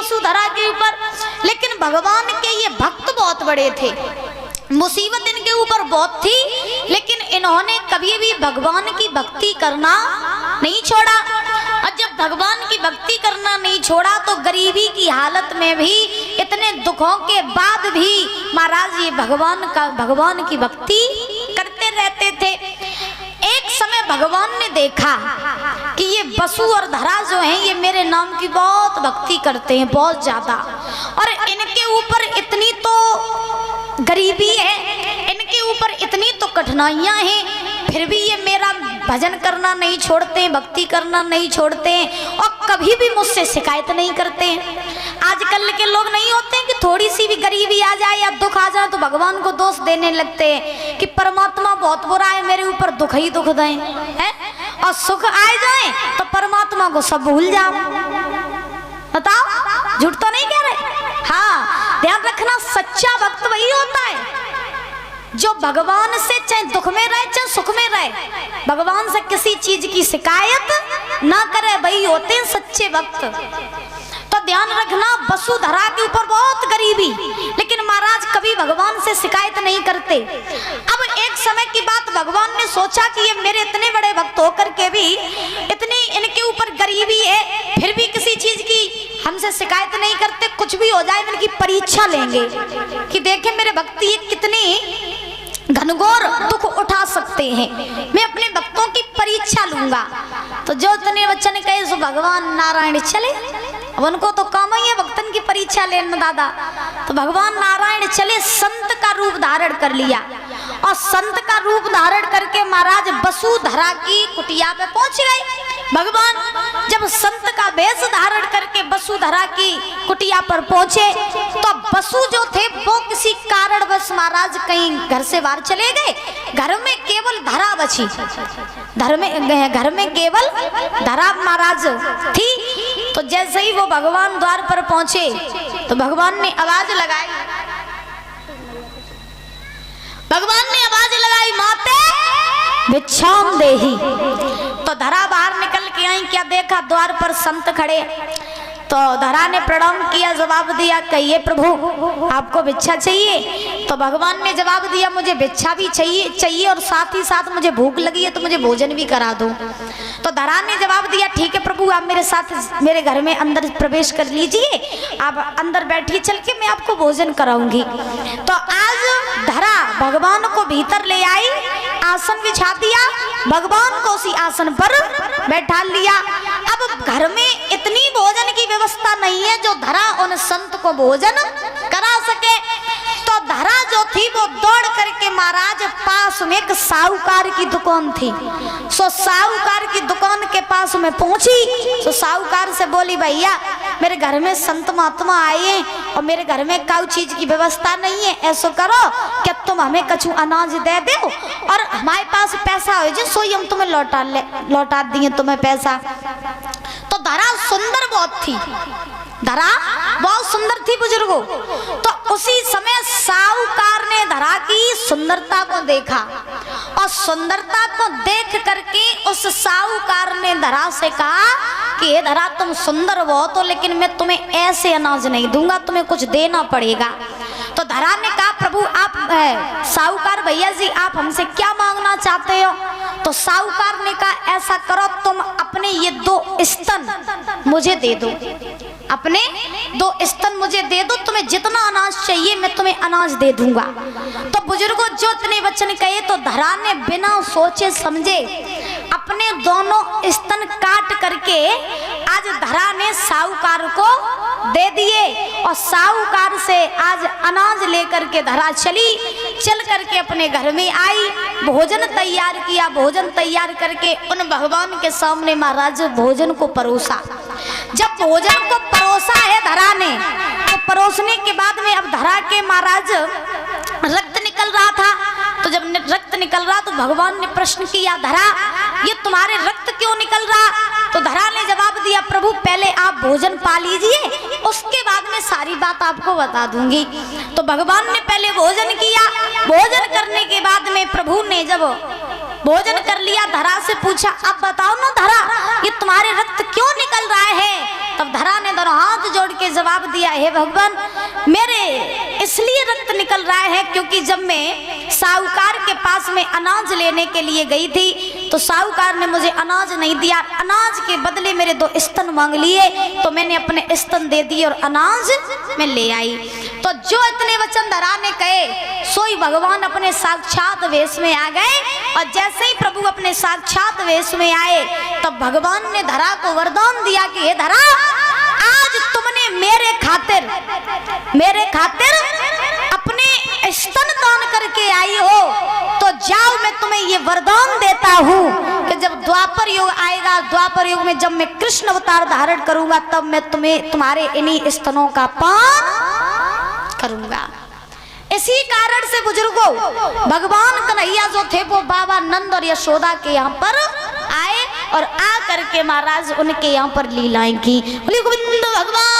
वसुधरा के ऊपर, लेकिन भगवान के ये भक्त बहुत बड़े थे, मुसीबत इनके ऊपर बहुत थी, लेकिन इन्होंने कभी भी भगवान की भक्ति करना नहीं छोड़ा। और जब भगवान की भक्ति करना नहीं छोड़ा तो गरीबी की हालत में भी, इतने दुखों के बाद भी महाराज ये भगवान की भक्ति करते रहते थे। एक समय भगवान ने देखा कि ये वसु और धरा जो हैं ये मेरे नाम की बहुत भक्ति करते हैं, बहुत ज्यादा, और इनके ऊपर इतनी तो गरीबी है, इनके ऊपर इतनी तो कठिनाइयां हैं, फिर भी ये मेरा भजन करना नहीं छोड़ते, भक्ति करना नहीं छोड़ते और कभी भी मुझसे शिकायत नहीं करते। आजकल के लोग नहीं होते हैं कि थोड़ी सी भी गरीबी आ जाए या दुख आ जाए तो भगवान को दोष देने लगते हैं कि परमात्मा बहुत बुरा है, मेरे ऊपर दुख ही दुख दें, है? और सुख आ जाए तो परमात्मा को सब भूल जाओ। बताओ, झूठ तो नहीं कह रहे? हाँ, ध्यान रखना, सच्चा भक्त वही होता है जो भगवान से चाहे दुख में रहे चाहे सुख में रहे, भगवान से किसी चीज की शिकायत ना करे, वही होते हैं सच्चे भक्त। तो ध्यान रखना, वसुधरा के ऊपर बहुत गरीबी, लेकिन महाराज कभी भगवान से शिकायत नहीं करते। अब एक समय की बात, भगवान ने सोचा कि ये मेरे इतने बड़े भक्त होकर के भी इतनी इनके ऊपर गरीबी है, फिर भी किसी चीज की हमसे शिकायत नहीं करते, कुछ भी हो जाए इनकी परीक्षा लेंगे कि देखें मेरे भक्त ये कितनी घनघोर दुख उठा सकते हैं, मैं अपने भक्तों की परीक्षा लूंगा। तो जो इतने वचन कहे सो भगवान नारायण चले, अब उनको तो काम ही है भक्तन की परीक्षा लेना दादा। तो भगवान नारायण चले, संत का रूप धारण कर लिया, और संत का रूप धारण करके महाराज वसुधरा की कुटिया पे पहुंच गए। भगवान जब संत का वेश धारण करके वसुधरा की कुटिया पर पहुंचे तो वसु जो थे वो किसी कारणवश महाराज कहीं घर से बाहर चले गए, घर में केवल धरा बची, घर में केवल धरा महाराज थी। तो जैसे ही वो भगवान द्वार पर पहुंचे तो भगवान ने आवाज लगाई, माते भिक्षाम देहि। तो धरा बाहर निकल के आई, क्या देखा द्वार पर संत खड़े, तो धरा ने प्रणाम किया, जवाब दिया, कहिए प्रभु आपको भिक्षा चाहिए? तो भगवान ने जवाब दिया, मुझे भिक्षा भी चाहिए और साथ ही साथ मुझे भूख लगी है तो मुझे भोजन भी करा दो। तो धरा ने जवाब दिया, ठीक है प्रभु, आप मेरे साथ मेरे घर में अंदर प्रवेश कर लीजिए, आप अंदर बैठिए, चल के मैं आपको भोजन कराऊंगी। तो आज धरा भगवान को भीतर ले आई, आसन बिछा दिया, भगवान को उसी आसन पर बैठा लिया। अब घर में इतनी भोजन की व्यवस्था नहीं है जो धरा उन संत को भोजन करा सके। तो धरा जो थी वो दौड़ करके महाराज पास में एक साहूकार की दुकान थी, सो साहूकार की दुकान के पास में पहुंची। तो साहूकार से बोली, भैया मेरे घर में संत महात्मा आए हैं और मेरे घर में काउ चीज की व्यवस्था नहीं है, ऐसा करो क्या तुम हमें कछु अनाज दे दो और हमारे पास पैसा हो जो सोई हम तुम्हें लौटा दिए तुम्हें पैसा। तो धरा सुंदर बहुत थी, धरा बहुत सुंदर थी बुजुर्गों। तो उसी समय साहूकार ने धरा की सुंदरता को देखा और सुंदरता को देख करके उस साहूकार ने धरा से कहा कि ये धरा तुम सुंदर बहुत हो, लेकिन मैं तुम्हें ऐसे अनाज नहीं दूंगा, तुम्हें कुछ देना पड़ेगा। तो धरा ने कहा, प्रभु आप साहूकार भैया जी आप हमसे क्या मांगना चाहते हो? तो साहूकार ने कहा, ऐसा करो तुम अपने ये 2 स्तन मुझे दे दो, अपने 2 स्तन मुझे दे दो, तुम्हें जितना अनाज चाहिए मैं तुम्हें अनाज दे दूंगा। तो बुजुर्गों जो इतने वचन कहे तो धरा ने बिना सोचे समझे अपने दोनों स्तन काट करके आज धरा ने साहूकार को दे दिए और साहूकार से आज अनाज लेकर के धरा चल करके अपने घर में आई, भोजन तैयार किया, भोजन तैयार करके उन भगवान के सामने महाराज भोजन को परोसा। जब भोजन को परोसा है धरा ने, तो परोसने के बाद में अब धरा के महाराज रक्त निकल रहा था। तो जब रक्त निकल रहा तो भगवान ने प्रश्न किया, धरा ये तुम्हारे रक्त क्यों निकल रहा? तो धरा ने जवाब दिया, प्रभु पहले आप भोजन पा लीजिए, उसके बाद में सारी बात आपको बता दूंगी। तो भगवान ने पहले भोजन किया, भोजन करने के बाद में प्रभु ने जब भोजन कर लिया धरा से पूछा, अब बताओ ना धरा ये तुम्हारे रक्त क्यों निकल रहा है? तब धरा ने दोनों हाथ जोड़ के जवाब दिया, हे भगवान मेरे इसलिए रक्त निकल रहा है क्योंकि जब मैं साहूकार के पास में अनाज लेने के लिए गई थी तो साहूकार ने मुझे अनाज नहीं दिया, अनाज के बदले मेरे 2 स्तन मांग लिए, तो मैंने अपने स्तन दे दिए और अनाज मैं ले आई। तो जो इतने वचन धरा ने कहे सोई भगवान अपने साक्षात वेश में आ गए, और जैसे ही प्रभु अपने साक्षात वेश में आए तब भगवान ने धरा को वरदान दिया कि हे धरा, आज तुमने मेरे खातिर अपने स्तन दान करके आई हो, तो जाओ मैं तुम्हें ये वरदान देता हूँ कि जब द्वापर युग आएगा, द्वापर युग में जब मैं कृष्ण अवतार धारण करूंगा तब मैं तुम्हारे इन्हीं स्तनों का पान करूंगा। इसी कारण से बुजुर्गों भगवान कन्हैया जो थे वो बाबा नंद और यशोदा के यहाँ पर आए और आ करके महाराज उनके यहाँ पर लीलाएं की। बोले गोविंद भगवान